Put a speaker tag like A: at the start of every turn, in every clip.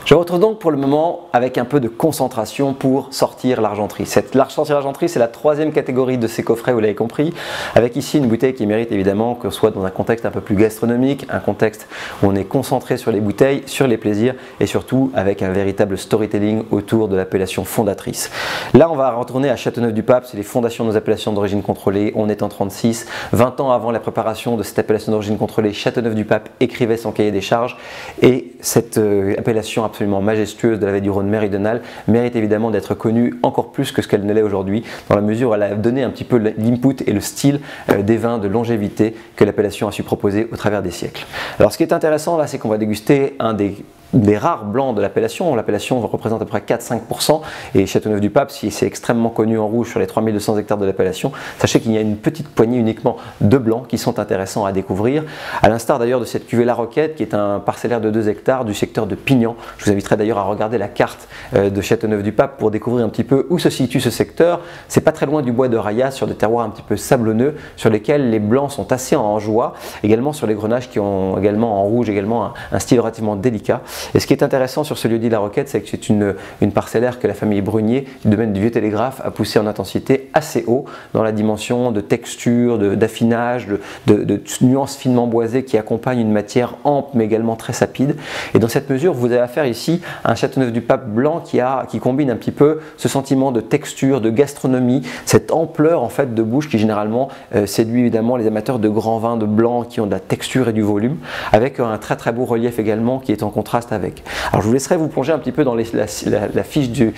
A: Je retrouve donc pour le moment avec un peu de concentration pour sortir l'argenterie. Sortir l'argenterie, c'est la troisième catégorie de ces coffrets, vous l'avez compris, avec ici une bouteille qui mérite évidemment que ce soit dans un contexte un peu plus gastronomique, un contexte où on est concentré sur les bouteilles, sur les plaisirs et surtout avec un véritable storytelling autour de l'appellation fondatrice. Là, on va retourner à Châteauneuf-du-Pape, c'est les fondations de nos appellations d'origine contrôlée, on est en 36, 20 ans avant la préparation de cette appellation d'origine contrôlée, Châteauneuf-du-Pape écrivait son cahier des charges et cette appellation absolument majestueuse de la vallée du Rhône méridionale mérite évidemment d'être connue encore plus que ce qu'elle ne l'est aujourd'hui, dans la mesure où elle a donné un petit peu l'input et le style des vins de longévité que l'appellation a su proposer au travers des siècles. Alors ce qui est intéressant là, c'est qu'on va déguster un des rares blancs de l'appellation. L'appellation représente à peu près 4-5% et Châteauneuf-du-Pape, si c'est extrêmement connu en rouge sur les 3200 hectares de l'appellation, sachez qu'il y a une petite poignée uniquement de blancs qui sont intéressants à découvrir, à l'instar d'ailleurs de cette cuvée La Roquette qui est un parcellaire de 2 hectares du secteur de Pignan. Je vous inviterai d'ailleurs à regarder la carte de Châteauneuf-du-Pape pour découvrir un petit peu où se situe ce secteur. C'est pas très loin du bois de Rayas, sur des terroirs un petit peu sablonneux sur lesquels les blancs sont assez en joie, également sur les grenages qui ont également en rouge également un style relativement délicat. Et ce qui est intéressant sur ce lieu-dit La Roquette, c'est que c'est une parcellaire que la famille Brunier, du domaine du Vieux Télégraphe, a poussé en intensité assez haut dans la dimension de texture, d'affinage, de nuances finement boisées qui accompagnent une matière ample mais également très sapide. Et dans cette mesure, vous avez affaire ici à un Châteauneuf-du-Pape blanc qui combine un petit peu ce sentiment de texture, de gastronomie, cette ampleur en fait de bouche qui généralement séduit évidemment les amateurs de grands vins de blanc qui ont de la texture et du volume, avec un très très beau relief également qui est en contraste avec. Alors je vous laisserai vous plonger un petit peu dans la fiche du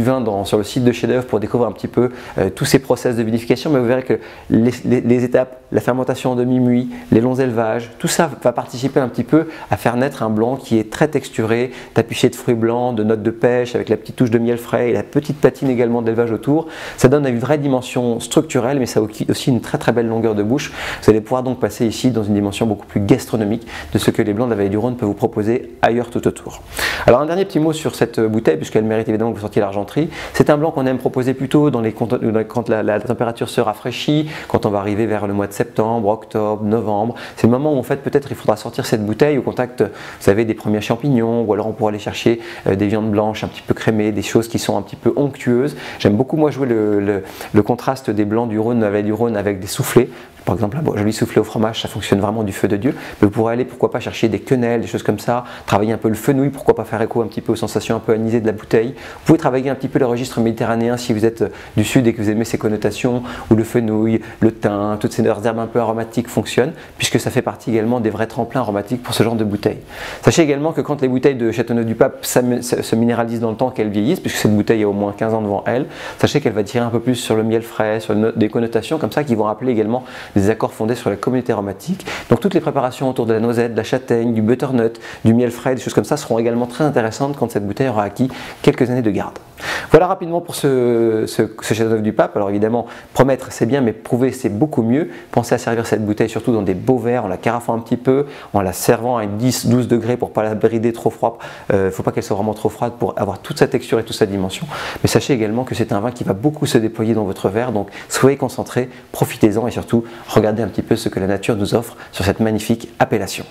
A: vin sur le site de Chef d'Œuvre pour découvrir un petit peu tous ces process de vinification, mais vous verrez que les étapes, la fermentation en demi-muit, les longs élevages, tout ça va participer un petit peu à faire naître un blanc qui est très texturé, tapiché de fruits blancs, de notes de pêche, avec la petite touche de miel frais et la petite patine également d'élevage autour. Ça donne une vraie dimension structurelle, mais ça a aussi une très très belle longueur de bouche. Vous allez pouvoir donc passer ici dans une dimension beaucoup plus gastronomique de ce que les blancs de la vallée du Rhône peuvent vous proposer ailleurs tout autour. Alors un dernier petit mot sur cette bouteille, puisqu'elle mérite évidemment que vous sortiez l'argenterie. C'est un blanc qu'on aime proposer plutôt quand la température se rafraîchit, quand on va arriver vers le mois de septembre, octobre, novembre. C'est le moment où en fait peut-être il faudra sortir cette bouteille au contact, vous savez, des premiers champignons, ou alors on pourra aller chercher des viandes blanches un petit peu crémées, des choses qui sont un petit peu onctueuses. J'aime beaucoup moi jouer le contraste des blancs du Rhône, de la vallée du Rhône avec des soufflés. Par exemple, un joli soufflé au fromage, ça fonctionne vraiment du feu de Dieu. Mais vous pourrez aller, pourquoi pas, chercher des quenelles, des choses comme ça, travailler un peu le fenouil, pourquoi pas faire écho un petit peu aux sensations un peu anisées de la bouteille. Vous pouvez travailler un petit peu le registre méditerranéen si vous êtes du sud et que vous aimez ces connotations, où le fenouil, le thym, toutes ces herbes un peu aromatiques fonctionnent, puisque ça fait partie également des vrais tremplins aromatiques pour ce genre de bouteille. Sachez également que quand les bouteilles de Châteauneuf-du-Pape se minéralisent dans le temps, qu'elles vieillissent, puisque cette bouteille a au moins 15 ans devant elle, sachez qu'elle va tirer un peu plus sur le miel frais, sur des connotations comme ça qui vont rappeler également des accords fondés sur la communauté aromatique. Donc toutes les préparations autour de la noisette, de la châtaigne, du butternut, du miel frais, des choses comme ça seront également très intéressantes quand cette bouteille aura acquis quelques années de garde. Voilà rapidement pour ce Châteauneuf-du-Pape. Alors évidemment, promettre c'est bien, mais prouver c'est beaucoup mieux. Pensez à servir cette bouteille surtout dans des beaux verres, en la carafant un petit peu, en la servant à 10-12 degrés pour ne pas la brider trop froide. Il ne faut pas qu'elle soit vraiment trop froide pour avoir toute sa texture et toute sa dimension. Mais sachez également que c'est un vin qui va beaucoup se déployer dans votre verre, donc soyez concentrés, profitez-en et surtout regardez un petit peu ce que la nature nous offre sur cette magnifique appellation.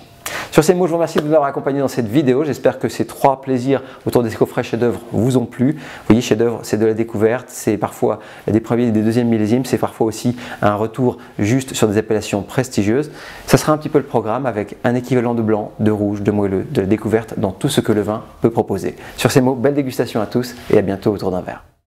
A: Sur ces mots, je vous remercie de nous avoir accompagnés dans cette vidéo. J'espère que ces 3 plaisirs autour des coffrets chefs-d'œuvre vous ont plu. Vous voyez, chef-d'œuvre, c'est de la découverte, c'est parfois des premiers et des deuxièmes millésimes, c'est parfois aussi un retour juste sur des appellations prestigieuses. Ça sera un petit peu le programme avec un équivalent de blanc, de rouge, de moelleux, de la découverte dans tout ce que le vin peut proposer. Sur ces mots, belle dégustation à tous et à bientôt autour d'un verre.